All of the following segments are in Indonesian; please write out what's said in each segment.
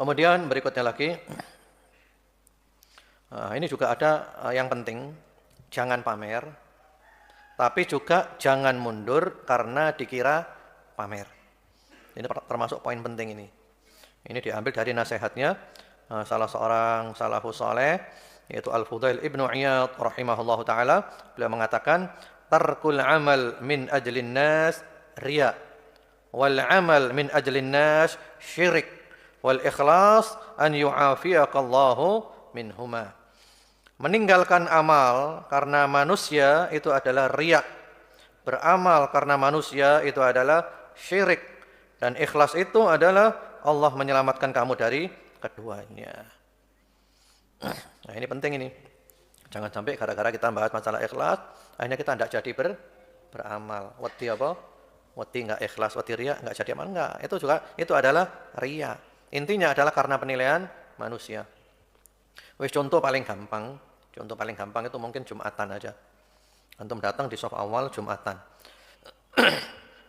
Kemudian berikutnya lagi, ini juga ada yang penting, jangan pamer, tapi juga jangan mundur karena dikira pamer. Ini termasuk poin penting ini. Ini diambil dari nasihatnya salah seorang salafus saleh, yaitu Al-Fudail Ibnu Iyad rahimahullahu taala. Beliau mengatakan, tarkul amal min ajlin nas riya, wal amal min ajlin nas syirik, wal ikhlas an yu'afiyaqallahu minhuma. Meninggalkan amal karena manusia itu adalah riya. Beramal karena manusia itu adalah syirik. Dan ikhlas itu adalah Allah menyelamatkan kamu dari keduanya. Nah, ini penting ini. Jangan sampai gara-gara kita bahas masalah ikhlas, akhirnya kita tidak jadi beramal. Wedi apa? Wedi enggak ikhlas, wedi riya enggak jadi amal, enggak. Itu adalah riya. Intinya adalah karena penilaian manusia. Wis contoh paling gampang. Contoh paling gampang itu mungkin Jumatan aja. Antum datang di shaf awal Jumatan.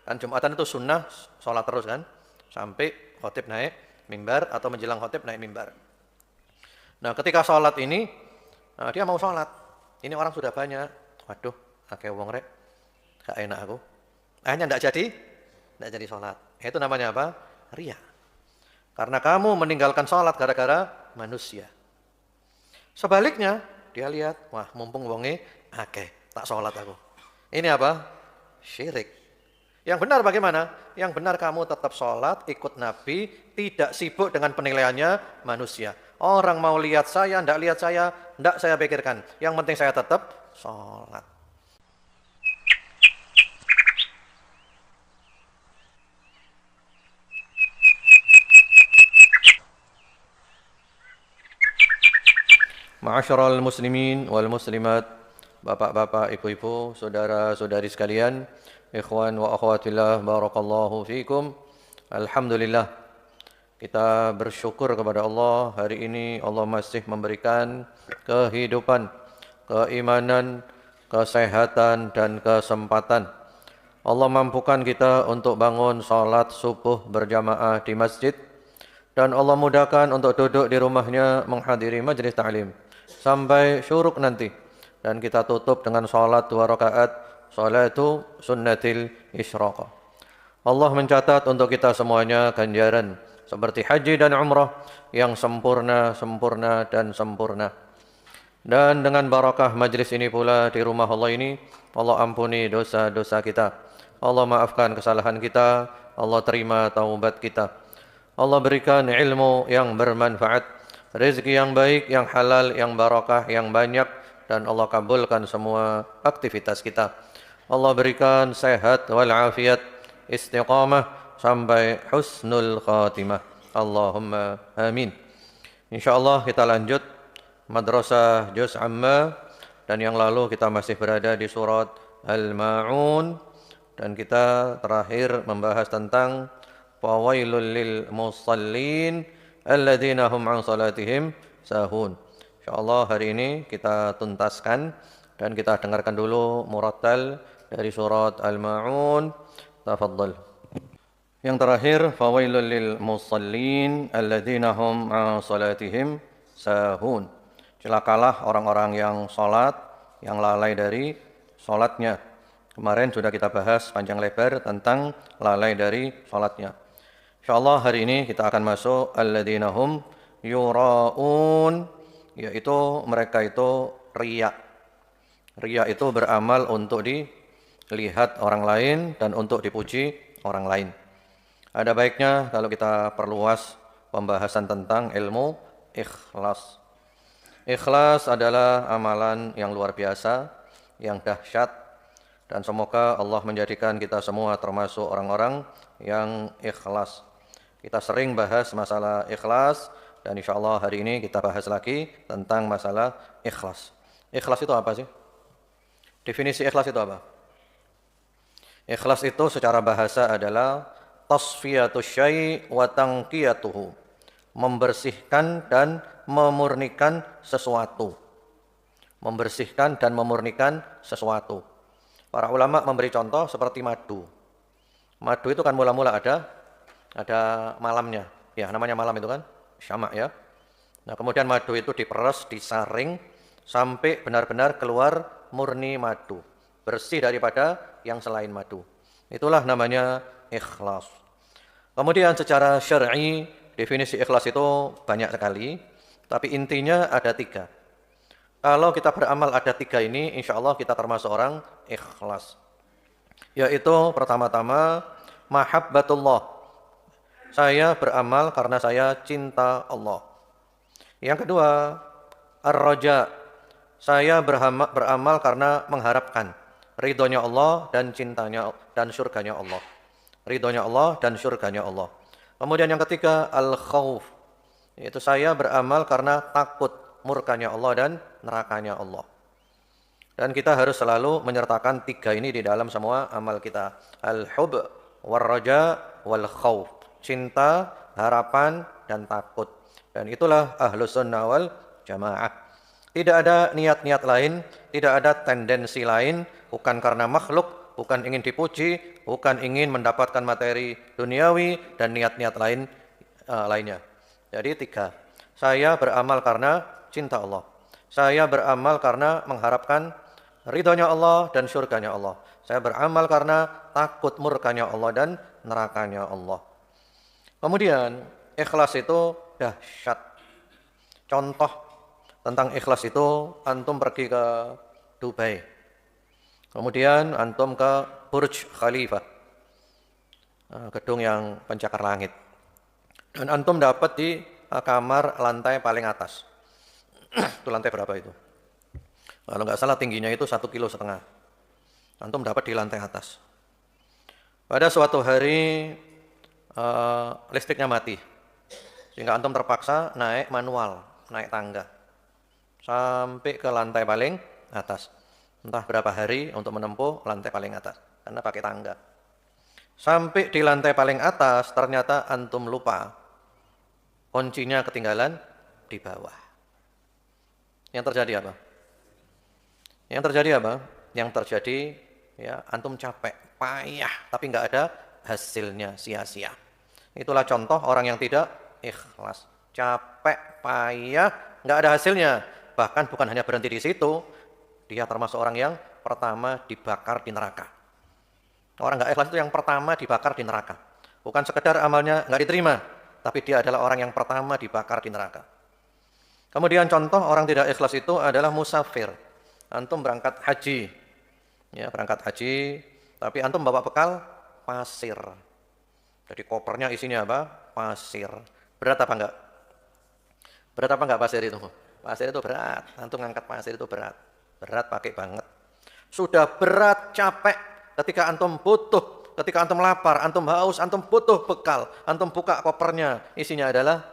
Kan Jumatan itu sunnah sholat terus kan, sampai khotib naik mimbar atau menjelang khotib naik mimbar. Nah, ketika sholat ini, dia mau sholat. Ini orang sudah banyak. Waduh, akeh wong rek, gak enak aku. Akhirnya tidak jadi sholat. Itu namanya apa? Riya. Karena kamu meninggalkan sholat gara-gara manusia. Sebaliknya, dia lihat, wah mumpung wonge akeh, tak sholat aku. Ini apa? Syirik. Yang benar bagaimana? Yang benar kamu tetap sholat, ikut Nabi, tidak sibuk dengan penilaiannya manusia. Orang mau lihat saya, tidak lihat saya, tidak saya pikirkan. Yang penting saya tetap sholat. Ma'asyiral muslimin wal muslimat, bapak-bapak, ibu-ibu, saudara-saudari sekalian, ikhwan wa akhwatillah, barakallahu fikum. Alhamdulillah, kita bersyukur kepada Allah, hari ini Allah masih memberikan kehidupan, keimanan, kesehatan dan kesempatan. Allah mampukan kita untuk bangun salat subuh berjamaah di masjid, dan Allah mudahkan untuk duduk di rumahnya menghadiri majlis ta'lim sampai syuruk nanti, dan kita tutup dengan salat 2 rakaat, salatu sunnatil isyraqah. Allah mencatat untuk kita semuanya ganjaran seperti haji dan umrah yang sempurna, sempurna dan sempurna. Dan dengan barakah majlis ini pula di rumah Allah ini, Allah ampuni dosa-dosa kita, Allah maafkan kesalahan kita, Allah terima taubat kita, Allah berikan ilmu yang bermanfaat, rezeki yang baik, yang halal, yang barakah, yang banyak, dan Allah kabulkan semua aktivitas kita. Allah berikan sehat walafiat, istiqamah sampai husnul khatimah. Allahumma amin. InsyaAllah kita lanjut madrasah juz amma, dan yang lalu kita masih berada di surat Al-Ma'un, dan kita terakhir membahas tentang fawailul lil musallin alladzina hum an salatihim sahun. Insyaallah hari ini kita tuntaskan dan kita dengarkan dulu murattal dari surat Al-Ma'un. Tafadhal. Yang terakhir, fawailul lil musallin alladzina hum an salatihim sahun. Celakalah orang-orang yang salat, yang lalai dari salatnya. Kemarin sudah kita bahas panjang lebar tentang lalai dari salatnya. InsyaAllah hari ini kita akan masuk alladzina hum yura'un, yaitu mereka itu riya. Riya itu beramal untuk dilihat orang lain dan untuk dipuji orang lain. Ada baiknya kalau kita perluas pembahasan tentang ilmu ikhlas. Ikhlas adalah amalan yang luar biasa, yang dahsyat, dan semoga Allah menjadikan kita semua termasuk orang-orang yang ikhlas. Kita sering bahas masalah ikhlas, dan insyaAllah hari ini kita bahas lagi tentang masalah ikhlas. Ikhlas itu apa sih? Definisi ikhlas itu apa? Ikhlas itu secara bahasa adalah tasfiyatus syai' wa tanqiyatuhu, membersihkan dan memurnikan sesuatu. Membersihkan dan memurnikan sesuatu. Para ulama memberi contoh seperti madu. Madu itu kan mula-mula ada malamnya. Ya, namanya malam itu kan. syama' ya. Nah, kemudian madu itu diperes, disaring sampai benar-benar keluar murni madu, bersih daripada yang selain madu. Itulah namanya ikhlas. Kemudian secara syar'i definisi ikhlas itu banyak sekali, tapi intinya ada 3. Kalau kita beramal ada 3 ini, insya Allah kita termasuk orang ikhlas. Yaitu pertama-tama mahabbatullah. Saya beramal karena saya cinta Allah. Yang kedua, ar-raja. Saya beramal karena mengharapkan ridhonya Allah dan cintanya dan surganya Allah. Ridhonya Allah dan surganya Allah. Kemudian yang ketiga, al-khauf. Yaitu saya beramal karena takut murkanya Allah dan nerakanya Allah. Dan kita harus selalu menyertakan 3 ini di dalam semua amal kita. Al-hub, war-raja, wal-khauf. Cinta, harapan, dan takut. Dan itulah ahlus sunnah wal jamaah. Tidak ada niat-niat lain, tidak ada tendensi lain, bukan karena makhluk, bukan ingin dipuji, bukan ingin mendapatkan materi duniawi, dan niat-niat lainnya. Jadi 3. Saya beramal karena cinta Allah. Saya beramal karena mengharapkan ridhonya Allah dan surganya Allah. Saya beramal karena takut murkanya Allah dan nerakanya Allah. Kemudian ikhlas itu dahsyat. Contoh tentang ikhlas itu, antum pergi ke Dubai. Kemudian antum ke Burj Khalifa, gedung yang pencakar langit. Dan antum dapat di kamar lantai paling atas. Itu lantai berapa itu? Kalau nggak salah tingginya itu 1,5 kilo. Antum dapat di lantai atas. Pada suatu hari listriknya mati, sehingga antum terpaksa naik manual, naik tangga sampai ke lantai paling atas. Entah berapa hari untuk menempuh lantai paling atas, karena pakai tangga. Sampai di lantai paling atas, ternyata antum lupa kuncinya ketinggalan di bawah. Yang terjadi apa? Yang terjadi ya antum capek, payah, tapi nggak ada hasilnya, sia-sia. Itulah contoh orang yang tidak ikhlas. Capek, payah, nggak ada hasilnya. Bahkan bukan hanya berhenti di situ, dia termasuk orang yang pertama dibakar di neraka. Orang nggak ikhlas itu yang pertama dibakar di neraka. Bukan sekedar amalnya nggak diterima, tapi dia adalah orang yang pertama dibakar di neraka. Kemudian contoh orang tidak ikhlas itu adalah musafir. Antum berangkat haji. Ya, berangkat haji, tapi antum bawa bekal pasir. Jadi kopernya isinya apa? Pasir. Berat apa enggak? Berat apa enggak pasir itu? Pasir itu berat. Antum ngangkat pasir itu berat. Berat pakai banget. Sudah berat, capek. Ketika antum butuh, ketika antum lapar, antum haus, antum butuh bekal. Antum buka kopernya, isinya adalah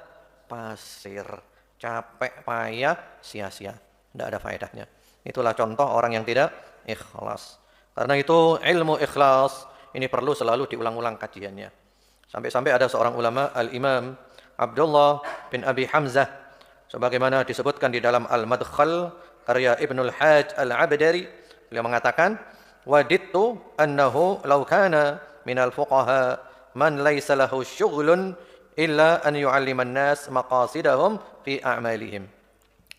pasir. Capek, payah, sia-sia. Tidak ada faedahnya. Itulah contoh orang yang tidak ikhlas. Karena itu ilmu ikhlas ini perlu selalu diulang-ulang kajiannya. Sampai-sampai ada seorang ulama, Al-Imam Abdullah bin Abi Hamzah, sebagaimana disebutkan di dalam Al-Madkhal karya Ibnul Hajj Al-Abdari, beliau mengatakan, wadittu annahu law kana minal fuqaha man laysa lahu syughlun illa an yu'alliman nas maqasidahum fi a'malihim.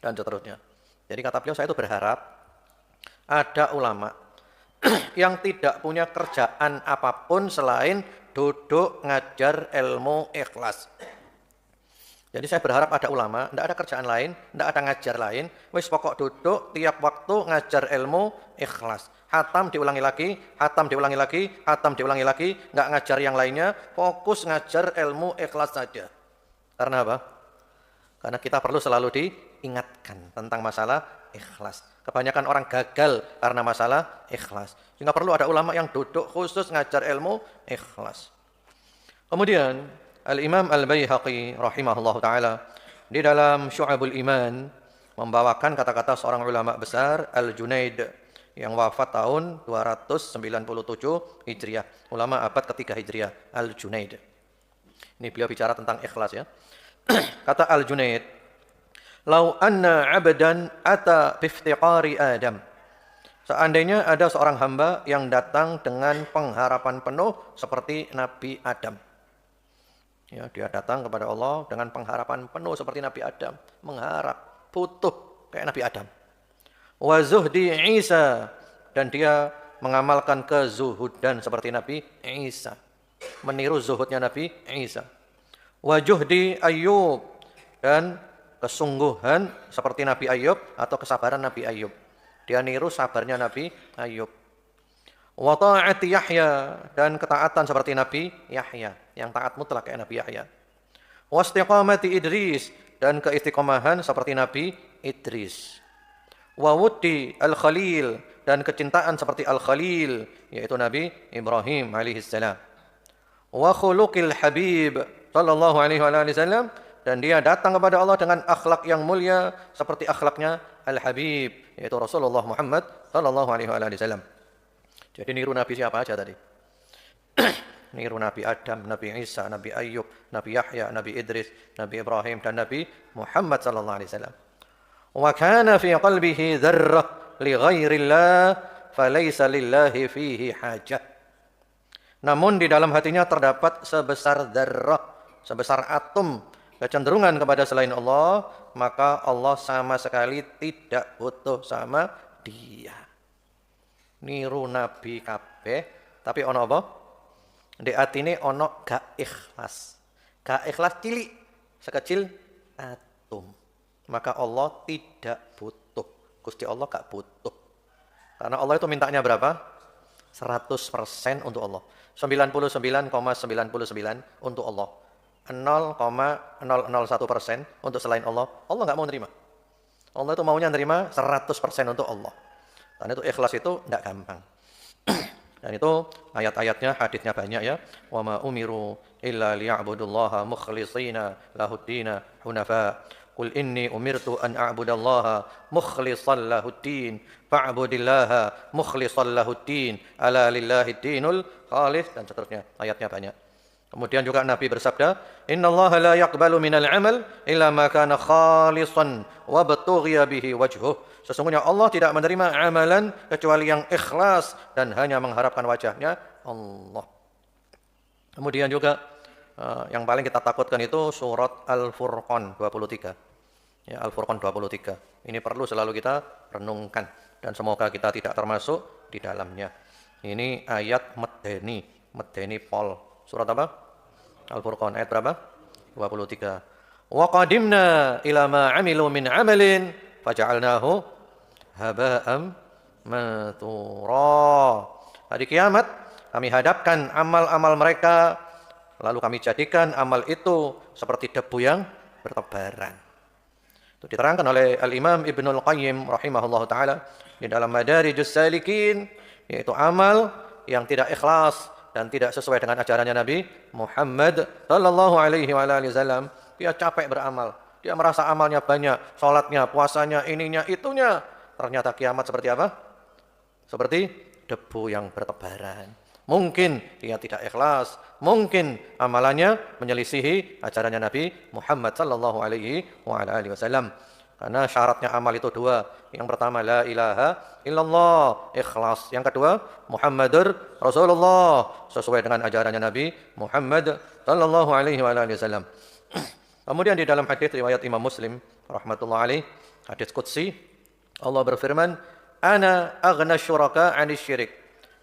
Dan seterusnya. Jadi kata beliau, saya itu berharap ada ulama yang tidak punya kerjaan apapun selain duduk ngajar ilmu ikhlas. Jadi saya berharap ada ulama, tidak ada kerjaan lain, tidak ada ngajar lain, wis pokok duduk tiap waktu ngajar ilmu ikhlas. Hatam diulangi lagi, hatam diulangi lagi, hatam diulangi lagi, nggak ngajar yang lainnya, fokus ngajar ilmu ikhlas saja. Karena apa? Karena kita perlu selalu diingatkan tentang masalah ikhlas. Kebanyakan orang gagal karena masalah ikhlas. Sehingga perlu ada ulama yang duduk khusus ngajar ilmu ikhlas. Kemudian Al-Imam Al-Baihaqi rahimahullah ta'ala di dalam Syu'abul Iman membawakan kata-kata seorang ulama besar, Al-Junaid, yang wafat tahun 297 Hijriah. Ulama abad ketiga Hijriah, Al-Junaid. Ini beliau bicara tentang ikhlas ya. Kata Al-Junaid, "Lau anna 'abdan ata biftiqari Adam." Seandainya ada seorang hamba yang datang dengan pengharapan penuh seperti Nabi Adam. Ya, dia datang kepada Allah dengan pengharapan penuh seperti Nabi Adam, mengharap, butuh kayak Nabi Adam. Wa zuhdi Isa, dan dia mengamalkan kezuhudan seperti Nabi Isa, meniru zuhudnya Nabi Isa. Wa juhdi Ayyub, dan kesungguhan seperti Nabi Ayyub atau kesabaran Nabi Ayyub. Dia niru sabarnya Nabi Ayyub. Wa ta'ati Yahya, dan ketaatan seperti Nabi Yahya, yang taat mutlak kayak Nabi Yahya. Wa istiqamati Idris, dan keistiqomahan seperti Nabi Idris. Wa wuddi Al-Khalil, dan kecintaan seperti Al-Khalil, yaitu Nabi Ibrahim alaihi salam. Wa khuluqil Habib sallallahu alaihi wasallam, dan dia datang kepada Allah dengan akhlak yang mulia seperti akhlaknya Al-Habib, yaitu Rasulullah Muhammad sallallahu alaihi wasallam. Jadi niru Nabi siapa aja tadi? Niru Nabi Adam, Nabi Isa, Nabi Ayyub, Nabi Yahya, Nabi Idris, Nabi Ibrahim, dan Nabi Muhammad sallallahu alaihi wasallam. Wa kana fi qalbihi dzarrah li ghairillah falaysa lillahi fihi hajah. Namun di dalam hatinya terdapat sebesar dzarrah, sebesar atom kecenderungan kepada selain Allah, maka Allah sama sekali tidak butuh sama dia. Niru Nabi kabeh, tapi ono apa? Di atine ono gak ikhlas. Gak ikhlas cilik, sekecil atom. Maka Allah tidak butuh. Gusti Allah gak butuh. Karena Allah itu mintanya berapa? 100% untuk Allah. 99,99 untuk Allah. 0,001% untuk selain Allah. Allah gak mau nerima. Allah itu maunya nerima 100% untuk Allah. Dan itu ikhlas itu tidak gampang. Dan itu ayat-ayatnya, hadisnya banyak ya. Wa ma umiru illa liya'budullaha mukhlishina lahuddina hunafa. Qul inni umirtu an a'budallaha mukhlishan lahuddin fa'budillaha mukhlishan lahuddin ala lillahi dinul khalis, dan seterusnya. Ayatnya banyak. Kemudian juga Nabi bersabda, innallaha la yaqbalu minal amal illa ma kana khalisan wa batughiya bihi wajhuh. Sesungguhnya Allah tidak menerima amalan kecuali yang ikhlas dan hanya mengharapkan wajahnya Allah. Kemudian juga yang paling kita takutkan itu surat Al-Furqan 23. Ya, Al-Furqan 23. Ini perlu selalu kita renungkan dan semoga kita tidak termasuk di dalamnya. Ini ayat Medeni Pol. Surat apa? Al-Furqan ayat berapa? 23. Wa qadimna ila ma 'amilu min 'amalin faja'alnahu haba'am mathura. Hari kiamat kami hadapkan amal-amal mereka, lalu kami jadikan amal itu seperti debu yang bertebaran. Itu diterangkan oleh Al-Imam Ibnul Qayyim rahimahullah ta'ala di dalam Madarijus Salikin, yaitu amal yang tidak ikhlas dan tidak sesuai dengan ajarannya Nabi Muhammad sallallahu alaihi wasallam. Dia capek beramal, dia merasa amalnya banyak, sholatnya, puasanya, ininya, itunya. Ternyata kiamat seperti apa? Seperti debu yang bertebaran. Mungkin dia tidak ikhlas, mungkin amalannya menyelisihi ajarannya Nabi Muhammad sallallahu alaihi wasallam. Karena syaratnya amal itu dua. Yang pertama la ilaha illallah, ikhlas. Yang kedua Muhammadur Rasulullah, sesuai dengan ajarannya Nabi Muhammad sallallahu alaihi wasallam. Kemudian di dalam hadis riwayat Imam Muslim rahmatullah alaih, hadis qudsi, Allah berfirman, ana aghna syuraka 'anis syirik.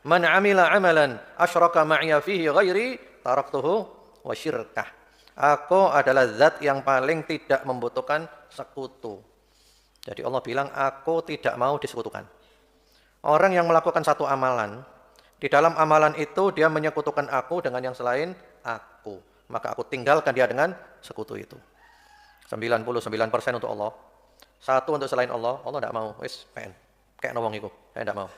Man 'amila 'amalan asyraka ma'iya fihi ghairi taraktuhu wa syirkah. Aku adalah zat yang paling tidak membutuhkan sekutu. Jadi Allah bilang, aku tidak mau disekutukan. Orang yang melakukan satu amalan, di dalam amalan itu dia menyekutukan aku dengan yang selain aku, maka aku tinggalkan dia dengan sekutu itu. 99% untuk Allah, satu untuk selain Allah, Allah tidak mau. Wis, pengen kayak nawang itu, saya tidak mau.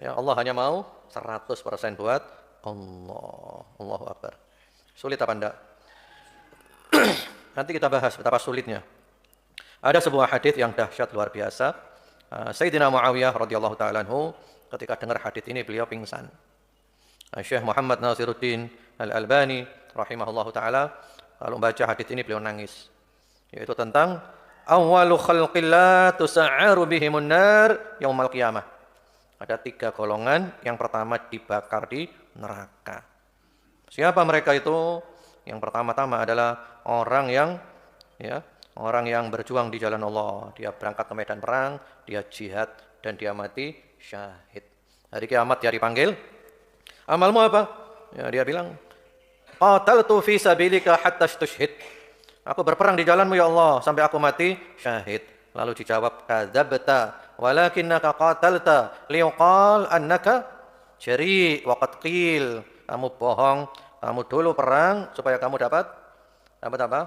Ya, Allah hanya mau 100% buat Allah. Allahu Akbar. Sulit apa enggak? Nanti kita bahas betapa sulitnya. Ada sebuah hadis yang dahsyat luar biasa. Sayyidina Muawiyah radhiyallahu taala anhu ketika dengar hadis ini beliau pingsan. Syekh Muhammad Nasiruddin Al-Albani rahimahullahu taala kalau membaca hadis ini beliau nangis. Yaitu tentang awwalu khalqillah tusa'aru bihimun nar yaumal qiyamah. Ada 3 golongan, yang pertama dibakar di neraka. Siapa mereka itu? Yang pertama-tama adalah orang yang ya, orang yang berjuang di jalan Allah. Dia berangkat ke medan perang, dia jihad dan dia mati syahid. Hari kiamat dia dipanggil, amalmu apa? Ya, dia bilang, qataltu fi sabilika hatta istushhid. Aku berperang di jalanmu ya Allah sampai aku mati syahid. Lalu dijawab, kadzabta walakinnaka qatalta liqal annaka jari wa qad qil. Kamu bohong, kamu dulu perang supaya kamu dapat apa?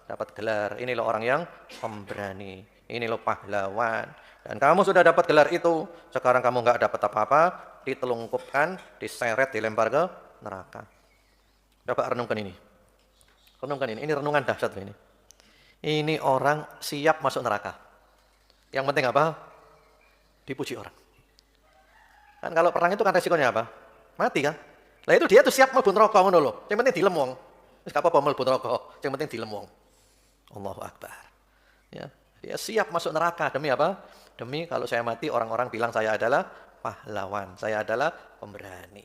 Dapat gelar. Ini loh orang yang pemberani. Ini loh pahlawan. Dan kamu sudah dapat gelar itu, sekarang kamu enggak dapat apa-apa, ditelungkupkan, diseret, dilempar ke neraka. Coba renungkan ini. Renungkan ini renungan dahsyat ini. Ini orang siap masuk neraka. Yang penting apa? Dipuji orang. Kan kalau perang itu kan resikonya apa? Mati kan? Nah itu dia tuh siap mlebu neraka ngono lho. Yang penting dilem wong. Wis gak apa-apa mlebu neraka, yang penting dilem wong. Allahu Akbar. Ya, dia siap masuk neraka demi apa? Demi kalau saya mati orang-orang bilang saya adalah pahlawan, saya adalah pemberani.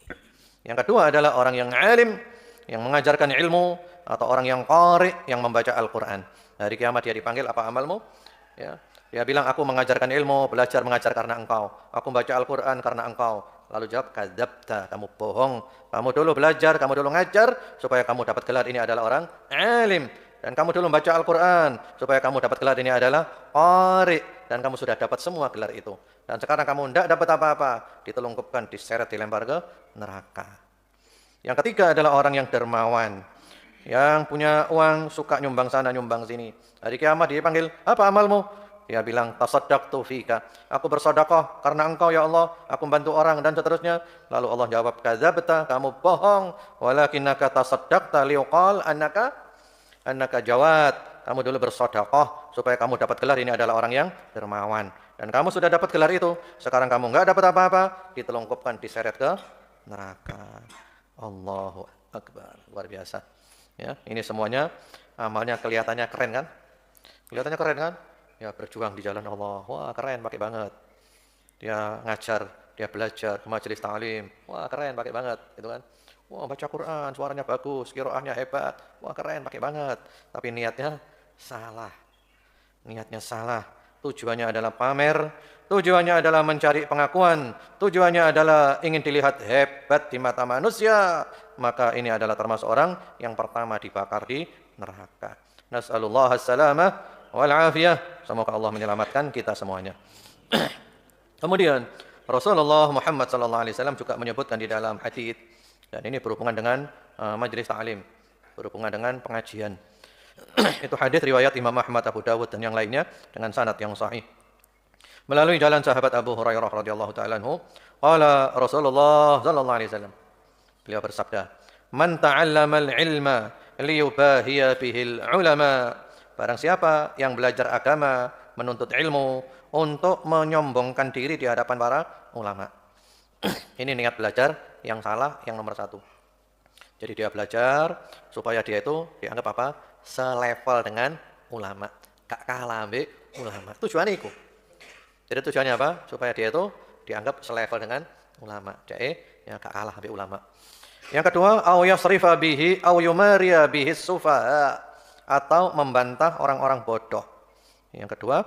Yang kedua adalah orang yang alim, yang mengajarkan ilmu, atau orang yang qari, yang membaca Al-Quran. Hari kiamat dia dipanggil, apa amalmu? Ya, dia bilang, aku mengajarkan ilmu, belajar mengajar karena engkau. Aku membaca Al-Quran karena engkau. Lalu jawab, kadzabta, kamu bohong. Kamu dulu belajar, kamu dulu ngajar, supaya kamu dapat gelar ini adalah orang alim. Dan kamu dulu membaca Al-Quran, supaya kamu dapat gelar ini adalah qari. Dan kamu sudah dapat semua gelar itu. Dan sekarang kamu tidak dapat apa-apa. Ditelungkupkan, diseret, dilempar ke neraka. Yang ketiga adalah orang yang dermawan. Yang punya uang, suka nyumbang sana, nyumbang sini. Hari kiamat dia panggil, apa amalmu? Dia bilang, tasaddaqtu fika. Aku bersedekah karena engkau ya Allah. Aku membantu orang dan seterusnya. Lalu Allah jawab, kadzabta, kamu bohong. Walakinnaka tasaddaqta liqal annaka jawad. Kamu dulu bersedekah supaya kamu dapat gelar ini adalah orang yang dermawan. Dan kamu sudah dapat gelar itu. Sekarang kamu enggak dapat apa-apa. Ditelungkupkan, diseret ke neraka. Allahu Akbar. Luar biasa. Ya, ini semuanya amalnya kelihatannya keren kan? Kelihatannya keren kan? Ya, berjuang di jalan Allah. Wah, keren, pakai banget. Dia ngajar, dia belajar ke majelis ta'lim. Wah, keren, pakai banget, gitu kan? Wah, baca Quran, suaranya bagus, qiraahnya hebat. Wah, keren, pakai banget. Tapi niatnya salah. Niatnya salah. Tujuannya adalah pamer, tujuannya adalah mencari pengakuan, tujuannya adalah ingin dilihat hebat di mata manusia. Maka ini adalah termasuk orang yang pertama dibakar di neraka. Nas'alullah as-salamah wal afiyah. Semoga Allah menyelamatkan kita semuanya. Kemudian Rasulullah Muhammad sallallahu alaihi wasallam juga menyebutkan di dalam hadis, dan ini berhubungan dengan majelis ta'lim, berhubungan dengan pengajian. Itu hadis riwayat Imam Ahmad, Abu Dawud dan yang lainnya dengan sanad yang sahih. Melalui jalan sahabat Abu Hurairah radhiyallahu taala anhu, qala Rasulullah sallallahu alaihi wasallam. Beliau bersabda, "Man ta'allama al-ilma liyubahiya bihil ulama." Barang siapa yang belajar agama, menuntut ilmu untuk menyombongkan diri di hadapan para ulama. Ini niat belajar yang salah, yang nomor satu. Jadi dia belajar supaya dia itu dianggap apa? Selevel dengan ulama. Gak kalah ambil ulama. Tujuannya itu. Jadi tujuannya apa? Supaya dia itu dianggap selevel dengan ulama. Jadi ya gak kalah ambil ulama. Yang kedua, au yasrifa bihi au yumariya bihi sufaha, atau membantah orang-orang bodoh. Yang kedua,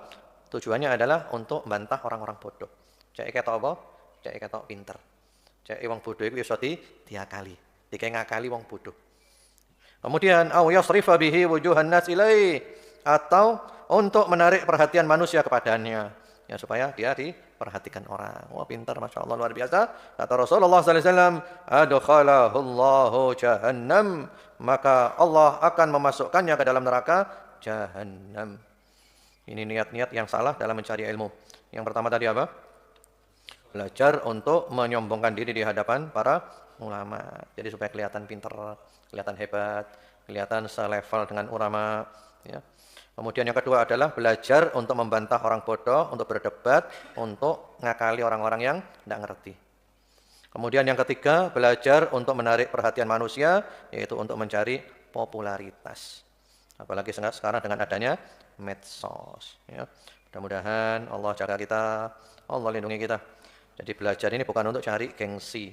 tujuannya adalah untuk membantah orang-orang bodoh. Cek ketok apa? Cek ketok pinter. Cek wong bodoh iku iso diakali. Ngakali wong bodoh. Kemudian au yasrifa bihi wujuhan nas ilai, atau untuk menarik perhatian manusia kepadanya, ya supaya dia diperhatikan orang. Wah, pintar, Masya Allah, luar biasa. Kata Rasulullah sallallahu alaihi wasallam, adkhalahu Allahu jahannam, maka Allah akan memasukkannya ke dalam neraka jahannam. Ini niat-niat yang salah dalam mencari ilmu. Yang pertama tadi apa? Belajar untuk menyombongkan diri di hadapan para ulama. Jadi supaya kelihatan pintar, kelihatan hebat, kelihatan selevel dengan ulama. Ya. Kemudian yang kedua adalah belajar untuk membantah orang bodoh, untuk berdebat, untuk ngakali orang-orang yang tidak ngerti. Kemudian yang ketiga, belajar untuk menarik perhatian manusia, yaitu untuk mencari popularitas. Apalagi sekarang dengan adanya medsos. Ya. Mudah-mudahan Allah jaga kita, Allah lindungi kita. Jadi belajar ini bukan untuk cari gengsi.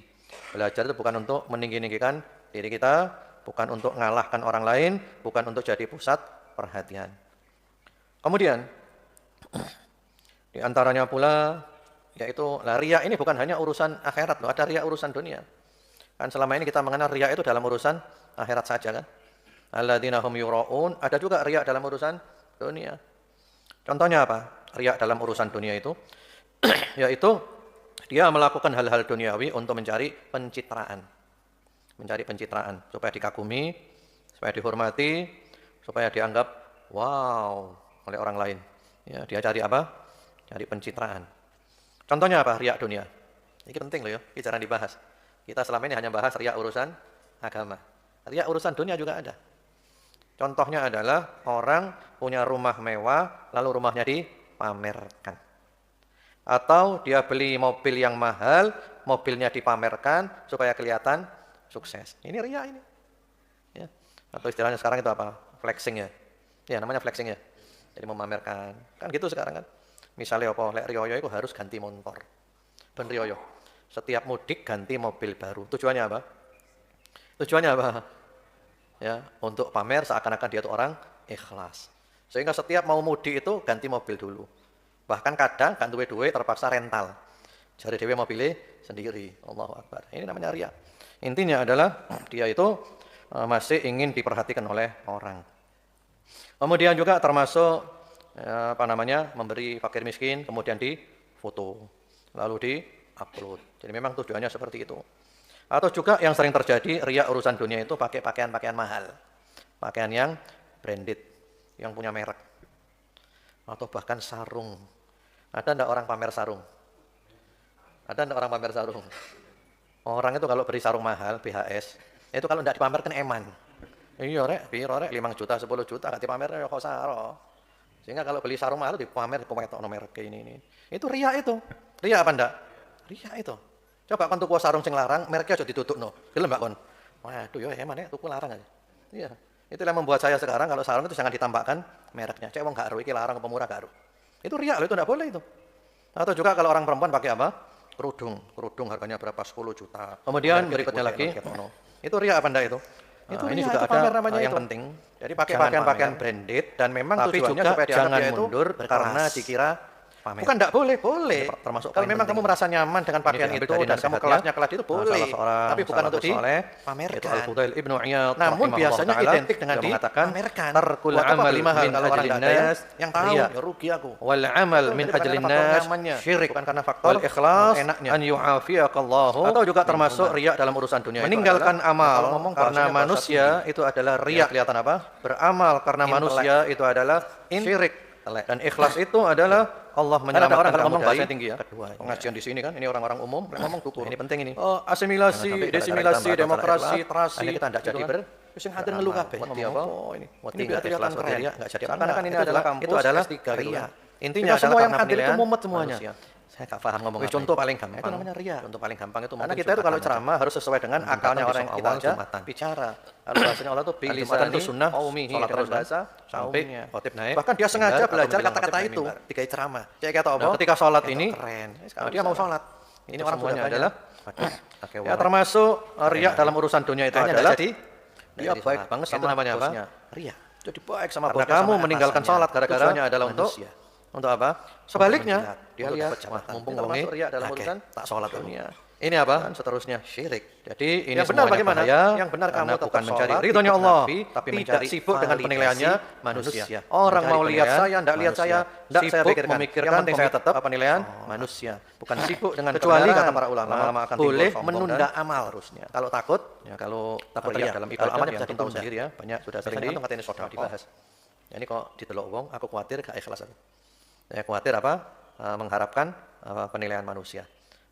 Belajar itu bukan untuk meninggi-ninggikan diri kita, bukan untuk ngalahkan orang lain, bukan untuk jadi pusat perhatian. Kemudian di antaranya pula yaitu riya ini bukan hanya urusan akhirat loh, ada riya urusan dunia. Kan selama ini kita mengenal riya itu dalam urusan akhirat saja kan. Alladzina hum yura'un, ada juga riya dalam urusan dunia. Contohnya apa? Riya dalam urusan dunia itu yaitu dia melakukan hal-hal duniawi untuk mencari pencitraan. Mencari pencitraan supaya dikagumi, supaya dihormati, supaya dianggap wow oleh orang lain. Ya, dia cari apa? Cari pencitraan. Contohnya apa? Riya dunia. Ini penting loh ya, ini jarang dibahas. Kita selama ini hanya bahas riya urusan agama. Riya urusan dunia juga ada. Contohnya adalah orang punya rumah mewah, lalu rumahnya dipamerkan. Atau dia beli mobil yang mahal, mobilnya dipamerkan supaya kelihatan sukses. Ini riya ini. Ya. Atau istilahnya sekarang itu apa? Flexing ya. Ya namanya flexing ya. Jadi memamerkan. Kan gitu sekarang kan. Misalnya apa? Lek riyoyo itu harus ganti motor. Ben riyoyo. Setiap mudik ganti mobil baru. Tujuannya apa? Tujuannya apa? Ya, untuk pamer seakan-akan dia itu orang ikhlas. Sehingga setiap mau mudik itu ganti mobil dulu. Bahkan kadang ganti duit terpaksa rental. Cari dewe mobilnya sendiri. Allahu Akbar. Ini namanya riya. Intinya adalah dia itu masih ingin diperhatikan oleh orang. Kemudian juga termasuk memberi fakir miskin, kemudian difoto, lalu di-upload. Jadi memang tujuannya seperti itu. Atau juga yang sering terjadi riya urusan dunia itu pakai pakaian-pakaian mahal, pakaian yang branded, yang punya merek, atau bahkan sarung. Ada enggak orang pamer sarung? Ada enggak orang pamer sarung? Orang itu kalau beli sarung mahal, BHS, itu kalau enggak dipamerkan eman. Iya rek, piro rek 5 juta, 10 juta, gak dipamer ya kok saro. Sehingga kalau beli sarung mahal dipamer, dipamer merek kayak ini. Itu riya itu. Riya apa enggak? Riya itu. Coba kon tuku sarung sing larang, mereknya aja ditutupno. Gelem mbak kon? Waduh ya emang ya tuku larang aja. Iya. Itu yang membuat saya sekarang kalau sarung itu jangan ditambahkan mereknya. Cek wong gak ero iki larang apa murah gak ero. Itu riya loh, itu enggak boleh itu. Atau juga kalau orang perempuan pakai apa? Kerudung harganya berapa? 10 juta. Kemudian berikutnya lagi, itu riya apa enggak itu? Itu ini juga ada yang penting. Jadi pakai pakaian-pakaian branded dan memang tujuannya supaya jangan mundur karena dikira pamer. Bukan enggak boleh, boleh. Termasuk kalau memang kamu merasa nyaman dengan pakaian itu dan kamu kelasnya kelas itu boleh. Tapi bukan untuk dipamerkan. Itu Al-Fudail Ibnu Iyad. Namun biasanya identik dengan dipamerkan. Tarkul amal min ajlin nas yang tahu ya rugi aku. Wal amal min ajlin nas syirik. Bukan karena faktor wal ikhlas an yu'afiyaqallahu. Atau juga termasuk riya dalam urusan dunia. Meninggalkan amal karena manusia itu adalah riya. Kelihatan apa? Beramal karena manusia itu adalah syirik. Dan ikhlas itu adalah Allah menyelamatkan orang kalau ngomong bahasa tinggi ya. Kedua, pengajian di sini kan ini orang-orang umum ngomong tutur. Ini penting ini. Oh, asimilasi, desimilasi, demokrasi, terasi. Ini kita tidak jadi sing hadir ngeluh kabeh. Oh, ini biar kelihatan keren. Enggak jadi apa kan ini adalah kampus itu adalah riya. Intinya semua yang hadir itu mumet semuanya. Saya enggak paham ngomong. Contoh paling gampang. Itu namanya riya. Contoh paling gampang itu karena kita itu kalau ceramah harus sesuai dengan akalnya orang yang kita aja bicara. Kalau bahasanya Allah itu bilisan itu sunnah, salat terus bahasa sampai khotib naik. Bahkan dia sengaja belajar kata-kata itu dikai ceramah. Cek kata apa? Ketika salat ini keren. Dia mau salat. Ini orang semuanya adalah ya termasuk riya dalam urusan dunia itu adalah jadi dia baik banget sama namanya apa? Riya. Jadi baik sama bosnya. Kamu meninggalkan salat gara-gara adalah untuk apa? Sebaliknya, dia lihat, wah, mumpung wengi dalam urusan tak sholat dunia. Ini apa? Dan seterusnya syirik. Jadi ini yang benar bagaimana? Yang benar kamu bukan mencari ridhonya Allah, tapi mencari sibuk dengan penilaiannya manusia. Orang mau lihat saya, enggak lihat saya, enggak saya pikirkan. Yang penting saya tetap penilaian manusia. Bukan sibuk dengan kecuali kata para ulama, lama-lama akan boleh menunda amal harusnya. Kalau takut, ya kalau takut ya dalam ibadah amalnya bisa ditunda sendiri ya. Banyak sudah sering ini sudah dibahas. Ini kok didelok wong, aku khawatir gak ikhlas aku. Saya khawatir apa? Mengharapkan penilaian manusia.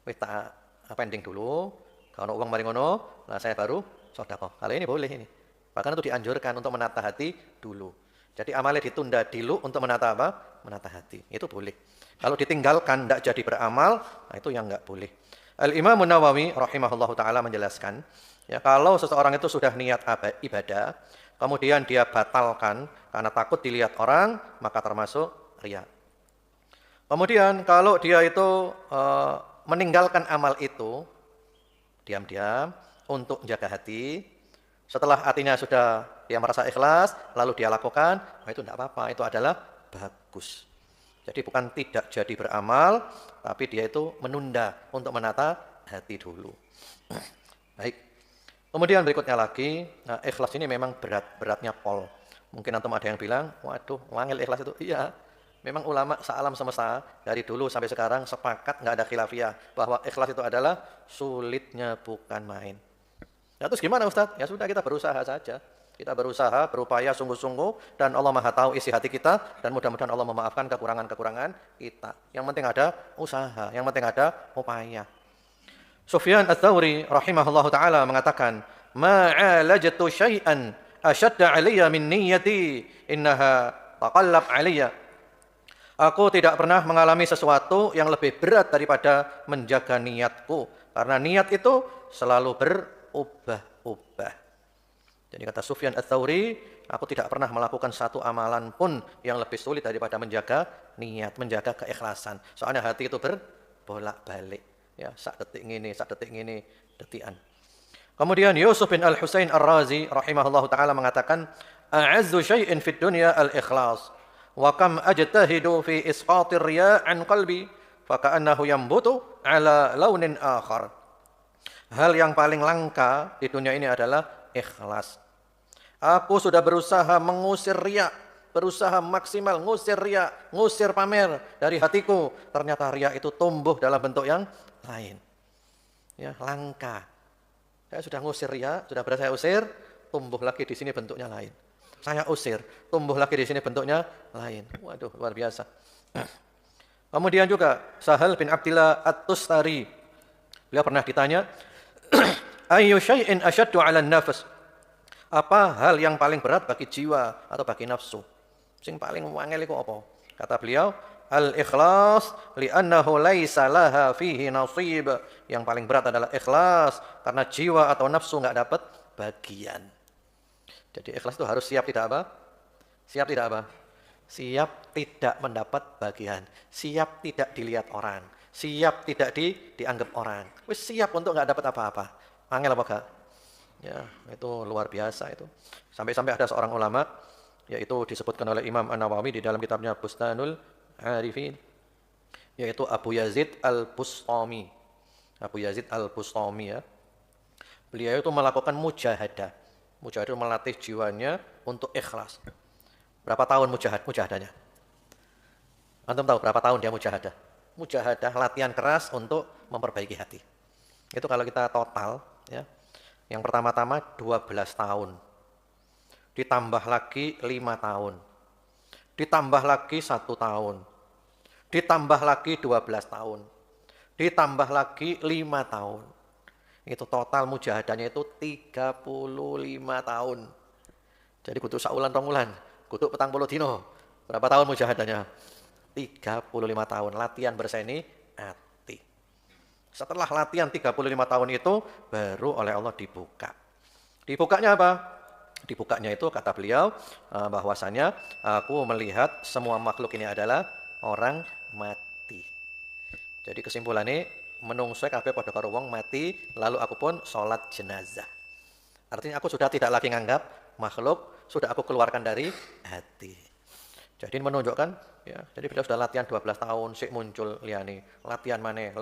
Wis tak pending dulu. Kalau uang mari ngono, nah saya baru sedekah. Kali ini boleh ini. Bahkan itu dianjurkan untuk menata hati dulu. Jadi amalnya ditunda dulu untuk menata apa? Menata hati. Itu boleh. Kalau ditinggalkan tidak jadi beramal, nah itu yang enggak boleh. Al-Imam Nawawi rahimahullahu taala menjelaskan, ya kalau seseorang itu sudah niat ibadah, kemudian dia batalkan karena takut dilihat orang, maka termasuk riya. Kemudian kalau dia itu meninggalkan amal itu diam-diam untuk menjaga hati, Setelah hatinya sudah dia merasa ikhlas, lalu dia lakukan, itu tidak apa-apa, itu adalah bagus. Jadi bukan tidak jadi beramal, tapi dia itu menunda untuk menata hati dulu. Baik. Kemudian berikutnya lagi, nah, ikhlas ini memang beratnya pol. Mungkin antum ada yang bilang, waduh, wangil ikhlas itu. Iya, memang ulama sealam semesta dari dulu sampai sekarang sepakat, nggak ada khilafiyah, bahwa ikhlas itu adalah sulitnya bukan main. Ya terus gimana Ustadz? Ya sudah, kita berusaha saja. Kita berusaha, berupaya sungguh-sungguh, dan Allah Maha tahu isi hati kita, dan mudah-mudahan Allah memaafkan kekurangan-kekurangan kita. Yang penting ada usaha, yang penting ada upaya. Sufyan Ats-Tsauri rahimahullahu taala mengatakan, "Ma'alajtu syai'an ashadda 'alayya min niyyati, innaha taqallab 'alayya." Aku tidak pernah mengalami sesuatu yang lebih berat daripada menjaga niatku, karena niat itu selalu berubah-ubah. Jadi kata Sufyan Ats-Tsauri, aku tidak pernah melakukan satu amalan pun yang lebih sulit daripada menjaga niat, menjaga keikhlasan. Soalnya hati itu berbolak-balik. Ya, sak detik ngini, detikan. Kemudian Yusuf bin Al-Husain Ar-Razi rahimahullahu taala mengatakan, "A'azzu syai'in fid dunya al-ikhlas, wa kam ajtahidu fi isqatir riya' an qalbi, fa ka'annahu yanbutu ala launin akhar." Hal yang paling langka di dunia ini adalah ikhlas. Aku sudah berusaha mengusir riya, berusaha maksimal ngusir riya, ngusir pamer dari hatiku. Ternyata riya itu tumbuh dalam bentuk yang lain. Ya, langka. Saya sudah ngusir riya, sudah berhasil saya usir, tumbuh lagi di sini bentuknya lain. Saya usir, tumbuh lagi di sini bentuknya lain. Waduh, luar biasa. Kemudian juga Sahal bin Abdillah At-Tustari. Beliau pernah ditanya, "Ayyu syai'in asyaddu 'ala an-nafs?" Apa hal yang paling berat bagi jiwa atau bagi nafsu? Sing paling wangel iku apa? Kata beliau, al-ikhlas li'annahu laisa laha fihi nasib. Yang paling berat adalah ikhlas karena jiwa atau nafsu enggak dapat bagian. Jadi ikhlas itu harus siap tidak apa? Siap tidak apa? Siap tidak mendapat bagian. Siap tidak dilihat orang. Siap tidak dianggap orang. Wis siap untuk enggak dapat apa-apa. Angel apa enggak? Ya, itu luar biasa itu. Sampai-sampai ada seorang ulama, yaitu disebutkan oleh Imam An-Nawawi di dalam kitabnya Bustanul Arifin, yaitu Abu Yazid Al-Bustami. Abu Yazid Al-Bustami ya. Beliau itu melakukan mujahadah. Mujahadah itu melatih jiwanya untuk ikhlas. Berapa tahun mujahadahnya? Antum tahu berapa tahun dia mujahadah? Mujahadah latihan keras untuk memperbaiki hati. Itu kalau kita total ya. Yang pertama-tama 12 tahun. Ditambah lagi 5 tahun. Ditambah lagi 1 tahun. Ditambah lagi 12 tahun. Ditambah lagi 5 tahun. Itu total mujahadahnya itu 35 tahun. Jadi kudu saulan rongulan, kudu petang puluh dino. Berapa tahun mujahadahnya? 35 tahun. Latihan berseni hati. Setelah latihan 35 tahun itu, baru oleh Allah dibuka. Dibukanya apa? Dibukanya itu kata beliau, bahwasanya aku melihat semua makhluk ini adalah orang mati. Jadi kesimpulannya, menungso kabeh padha karo wong mati, lalu aku pun sholat jenazah. Artinya aku sudah tidak lagi nganggap makhluk, sudah aku keluarkan dari hati. Jadi menunjukkan, ya, jadi beliau sudah latihan 12 tahun, sik muncul liani, latihan maneh.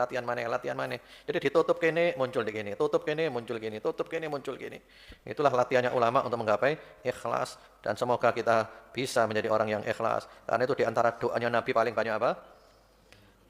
Jadi ditutup kene, muncul di kene, tutup kene, muncul kene, tutup kene, muncul kene. Itulah latihannya ulama untuk menggapai ikhlas, dan semoga kita bisa menjadi orang yang ikhlas. Karena itu diantara doanya Nabi paling banyak apa?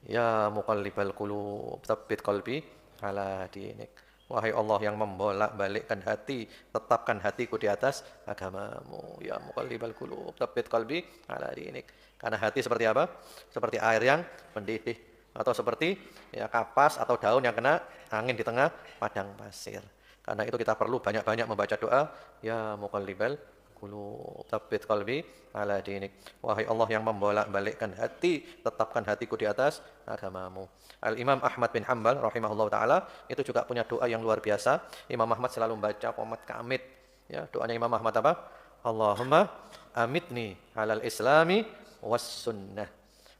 Ya muqallibal qulub, tsabbit qalbi ala dinik. Wahai Allah yang membolak-balikkan hati, tetapkan hatiku di atas agamamu. Ya muqallibal qulub, tsabbit qalbi ala dinik. Karena hati seperti apa? Seperti air yang mendidih, atau seperti ya kapas atau daun yang kena angin di tengah padang pasir. Karena itu kita perlu banyak-banyak membaca doa, ya muqallibal qulub, tsabbit qalbi ala dinik. Wahai Allah yang membolak-balikkan hati, tetapkan hatiku di atas agamamu. Al-Imam Ahmad bin Hanbal rahimahullah ta'ala itu juga punya doa yang luar biasa. Imam Ahmad selalu membaca qomat kamit. Ya, doanya Imam Ahmad apa? Allahumma amitni alal islami was sunnah.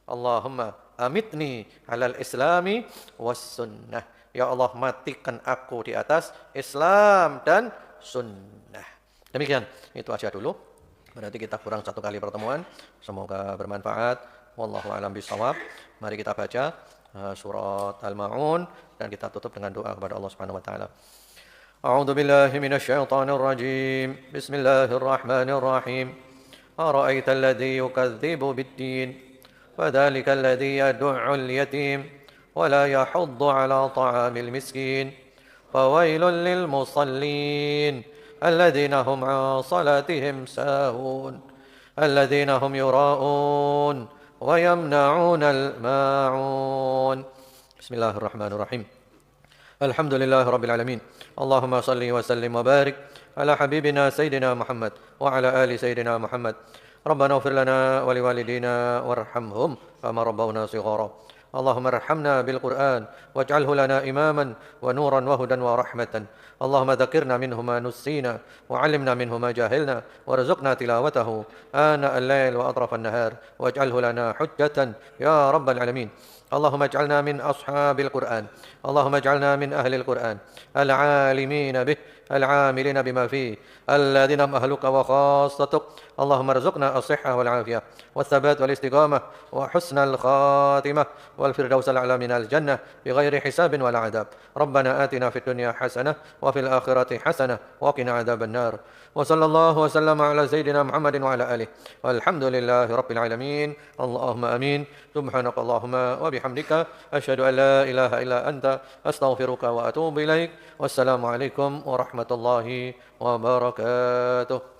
Allahumma amitni alal islami was sunnah. Ya Allah, matikan aku di atas Islam dan sunnah. Demikian, itu aja dulu. Berarti kita kurang 1 kali pertemuan. Semoga bermanfaat. Wallahu a'lam bishawab. Mari kita baca surat Al-Ma'un dan kita tutup dengan doa kepada Allah Subhanahu wa taala. A'udzu billahi minasyaitonir rajim. Bismillahirrahmanirrahim. Ara'aita alladhi yukadzibu bid-din? فذلك الذي يدع اليتيم ولا يحض على طعام المسكين فويل للمصلين الذين هم عن صلاتهم ساهون الذين هم يراءون ويمنعون الماعون بسم الله الرحمن الرحيم الحمد لله رب العالمين اللهم صل وسلم وبارك على حبيبنا سيدنا محمد وعلى آل سيدنا محمد ربنا اغفر لنا ولوالدينا وارحمهم كما ربونا صغارا اللهم ارحمنا بالقرآن واجعله لنا إماما ونورا وهدى ورحمة اللهم ذكرنا منه ما نسينا وعلمنا منه ما جاهلنا وارزقنا تلاوته آناء الليل وأطراف النهار واجعله لنا حجة يا رب العالمين اللهم اجعلنا من أصحاب القرآن اللهم اجعلنا من أهل القرآن العالمين به العاملين بما فيه الذين هم أهلك وخاصتك اللهم ارزقنا الصحة والعافية والثبات والاستقامة وحسن الخاتمة والفردوس الأعلى من الجنة بغير حساب ولا عذاب ربنا آتنا في الدنيا حسنة وفي الآخرة حسنة وقنا عذاب النار وصلى الله وسلم على سيدنا محمد وعلى آله والحمد لله رب العالمين اللهم آمين سبحانك اللهم وبحمدك أشهد أن لا إله إلا أنت أستغفرك وأتوب إليك والسلام عليكم ورحمة الله وبركاته